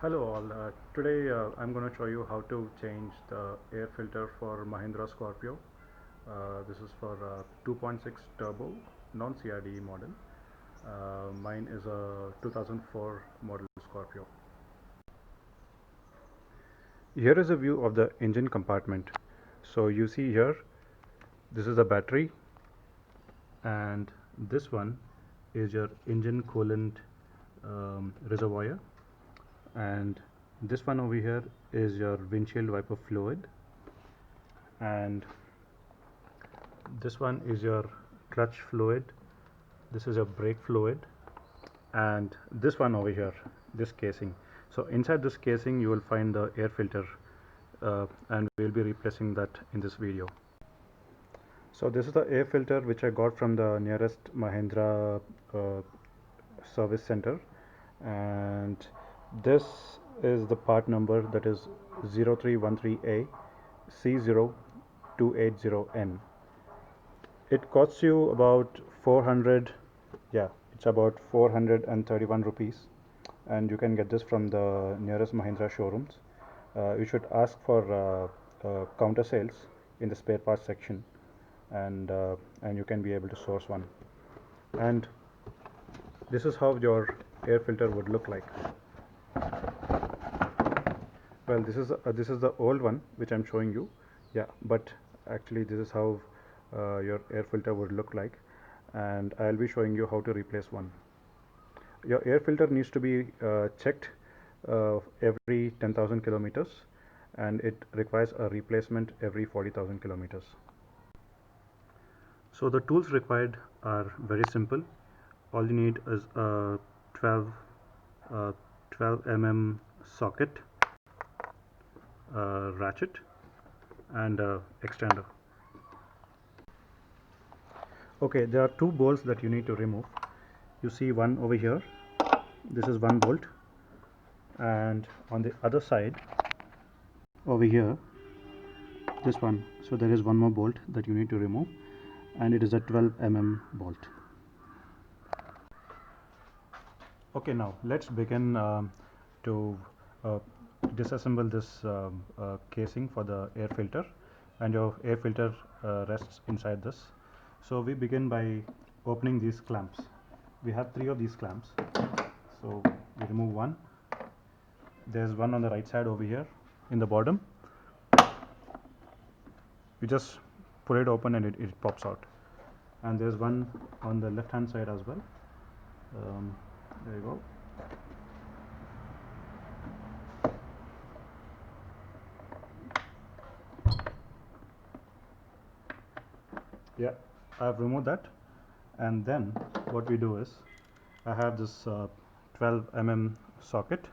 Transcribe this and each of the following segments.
Hello all. Today I'm going to show you how to change the air filter for Mahindra Scorpio. This is for 2.6 turbo non-CRDE model. Mine is a 2004 model Scorpio. Here is a view of the engine compartment. So you see here, this is the battery, and this one is your engine coolant reservoir, and this one over here is your windshield wiper fluid, and this one is your clutch fluid, this is your brake fluid, and this one over here, this casing. So inside this casing you will find the air filter, and we will be replacing that in this video. So this is the air filter which I got from the nearest Mahindra uh, service center, and this is the part number, that is 0313A C0280N. It costs you about 400, yeah, it's about 431 rupees, and you can get this from the nearest Mahindra showrooms. You should ask for counter sales in the spare parts section, and you can be able to source one. And this is how your air filter would look like. Well, this is the old one which I'm showing you, yeah, but actually this is how your air filter would look like, and I'll be showing you how to replace one. Your air filter needs to be checked every 10,000 kilometers, and it requires a replacement every 40,000 kilometers. So the tools required are very simple. All you need is a 12 uh, 12 socket, ratchet, and extender. Okay, there are two bolts that you need to remove. You see one over here, this is one bolt, and on the other side over here, this one. So there is one more bolt that you need to remove, and it is a 12 bolt. Okay, now let's begin to uh, disassemble this casing for the air filter, and your air filter rests inside this. So we begin by opening these clamps. We have three of these clamps, so we remove one. There's one on the right side over here in the bottom. You just pull it open and it pops out, and there's one on the left hand side as well. There you go. Yeah, I've removed that, and then what we do is I have this 12 socket,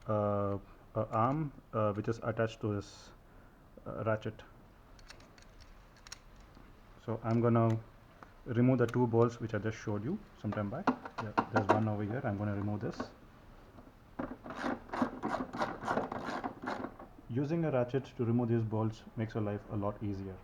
arm which is attached to this ratchet. So I'm gonna remove the two bolts which I just showed you some time back. Yeah, there's one over here. I'm gonna remove this. Using a ratchet to remove these bolts makes your life a lot easier.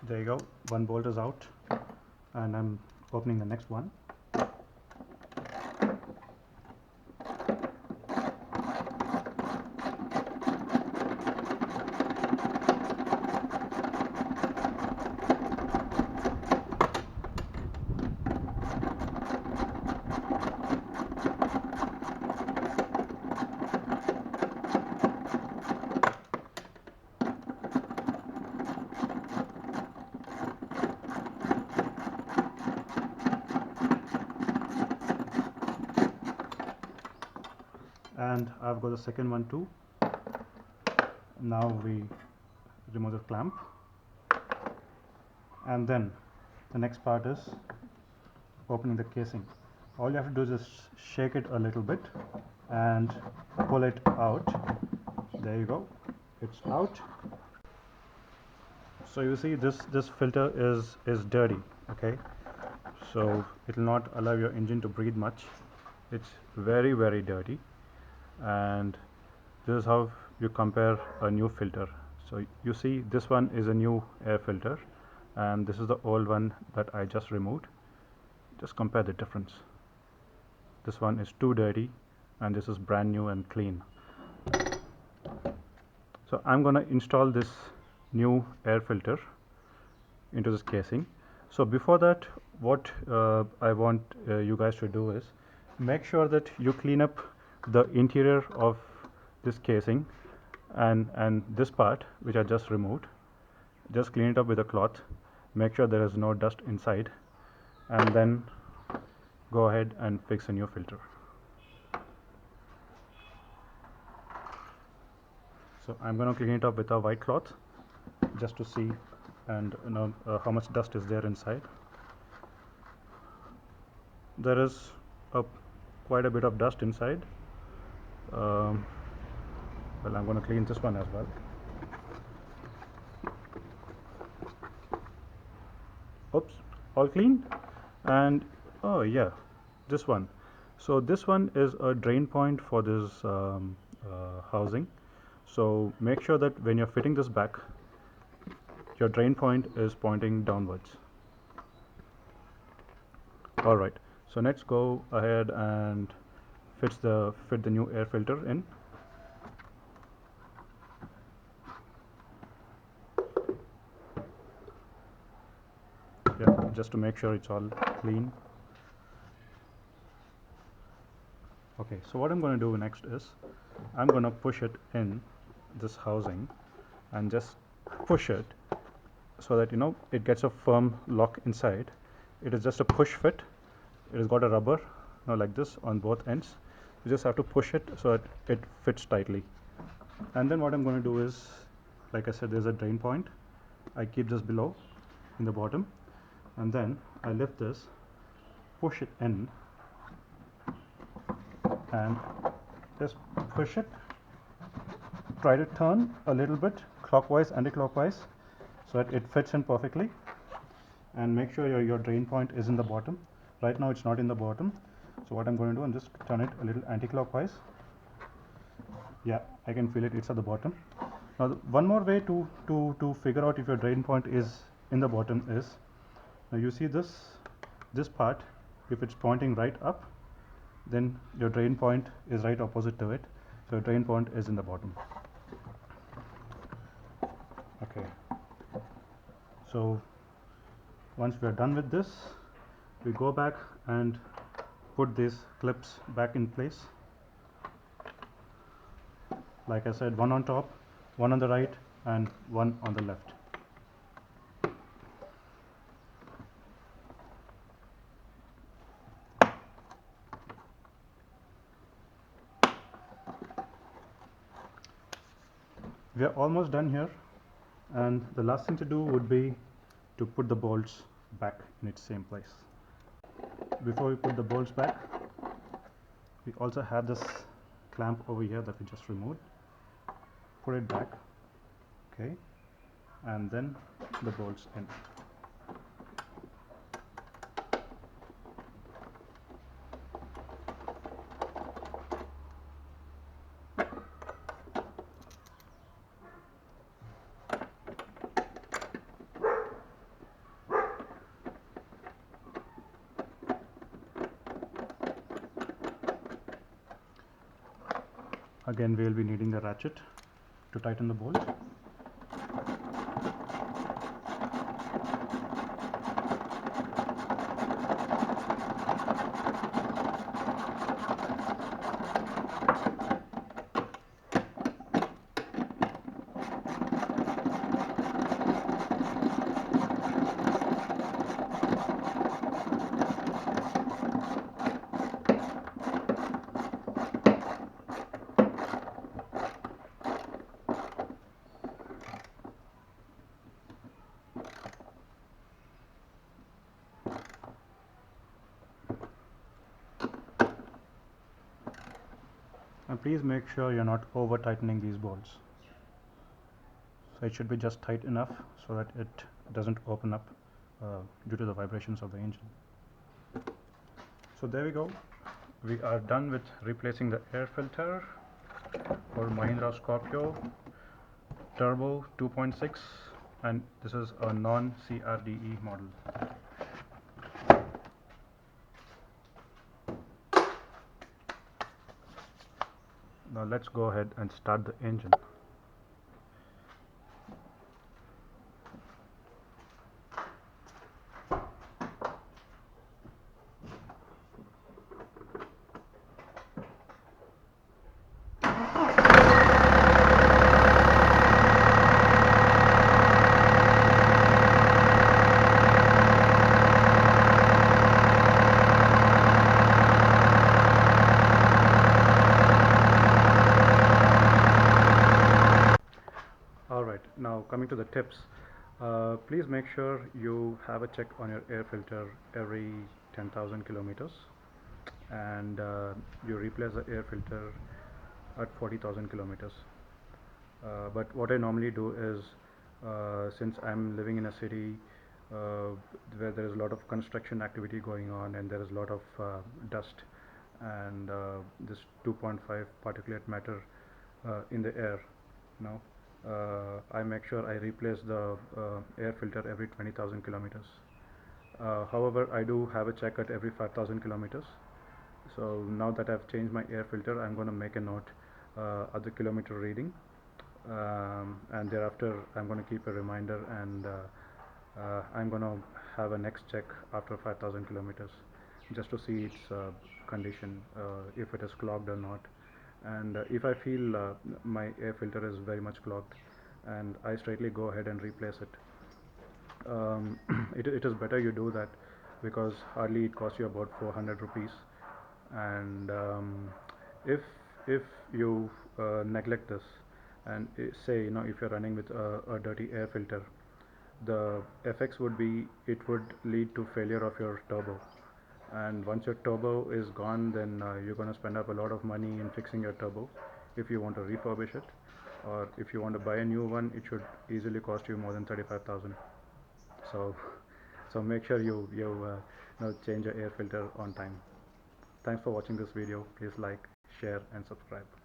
There you go, one bolt is out, and I'm opening the next one. And I've got the second one too. Now we remove the clamp, and then the next part is opening the casing. All you have to do is just shake it a little bit and pull it out. There you go, it's out. So you see this filter is dirty, okay, so it will not allow your engine to breathe much. It's very dirty, and this is how you compare a new filter. So you see this one is a new air filter, and this is the old one that I just removed. Just compare the difference. This one is too dirty, and this is brand new and clean. So I'm gonna install this new air filter into this casing. So before that, what I want you guys to do is make sure that you clean up the interior of this casing and this part which I just removed. Just clean it up with a cloth, make sure there is no dust inside, and then go ahead and fix a new filter. So I'm going to clean it up with a white cloth just to see and how much dust is there inside. There is quite a bit of dust inside. Well, I'm going to clean this one as well. Oops, all clean. And oh yeah, this one. So this one is a drain point for this housing. So make sure that when you're fitting this back, your drain point is pointing downwards. Alright, so let's go ahead and fit the new air filter in. Yeah, just to make sure it's all clean. Okay, so what I'm going to do next is I'm going to push it in this housing and just push it so that it gets a firm lock inside. It is just a push fit. It has got a rubber like this on both ends. You just have to push it so that it fits tightly. And then what I'm going to do is, like I said, there's a drain point. I keep this below in the bottom, and then I lift this, push it in, and just push it. Try to turn a little bit clockwise, anti-clockwise, so that it fits in perfectly. And make sure your drain point is in the bottom. Right now it's not in the bottom, so what I'm going to do, I'm just turn it a little anti-clockwise. Yeah, I can feel it, it's at the bottom. Now one more way to figure out if your drain point is in the bottom is, now you see this part, if it's pointing right up, then your drain point is right opposite to it, so your drain point is in the bottom. Okay, so once we are done with this, we go back and put these clips back in place. Like I said, one on top, one on the right, and one on the left. We are almost done here, and the last thing to do would be to put the bolts back in its same place. Before we put the bolts back, we also have this clamp over here that we just removed. Put it back, okay, and then the bolts in. Again, we will be needing a ratchet to tighten the bolt. And please make sure you're not over tightening these bolts. So it should be just tight enough so that it doesn't open up due to the vibrations of the engine. So there we go. We are done with replacing the air filter for Mahindra Scorpio Turbo 2.6, and this is a non-CRDE model. Now let's go ahead and start the engine. Alright, now coming to the tips. Please make sure you have a check on your air filter every 10,000 kilometers, and you replace the air filter at 40,000 kilometers. But what I normally do is, since I'm living in a city where there is a lot of construction activity going on and there is a lot of dust and this 2.5 particulate matter in the air, now I make sure I replace the air filter every 20,000 kilometers. However, I do have a check at every 5,000 kilometers. So now that I've changed my air filter, I'm going to make a note at the kilometer reading, and thereafter I'm going to keep a reminder, and I'm going to have a next check after 5,000 kilometers just to see its condition, if it is clogged or not. And if I feel my air filter is very much clogged, and I straightly go ahead and replace it. It is better you do that, because hardly it costs you about 400 rupees. And if if you neglect this, and say, if you're running with a dirty air filter, the effects would be, it would lead to failure of your turbo. And once your turbo is gone, then you're going to spend up a lot of money in fixing your turbo if you want to refurbish it, or if you want to buy a new one, it should easily cost you more than 35,000. So so make sure you change your air filter on time. Thanks for watching this video. Please like, share and subscribe.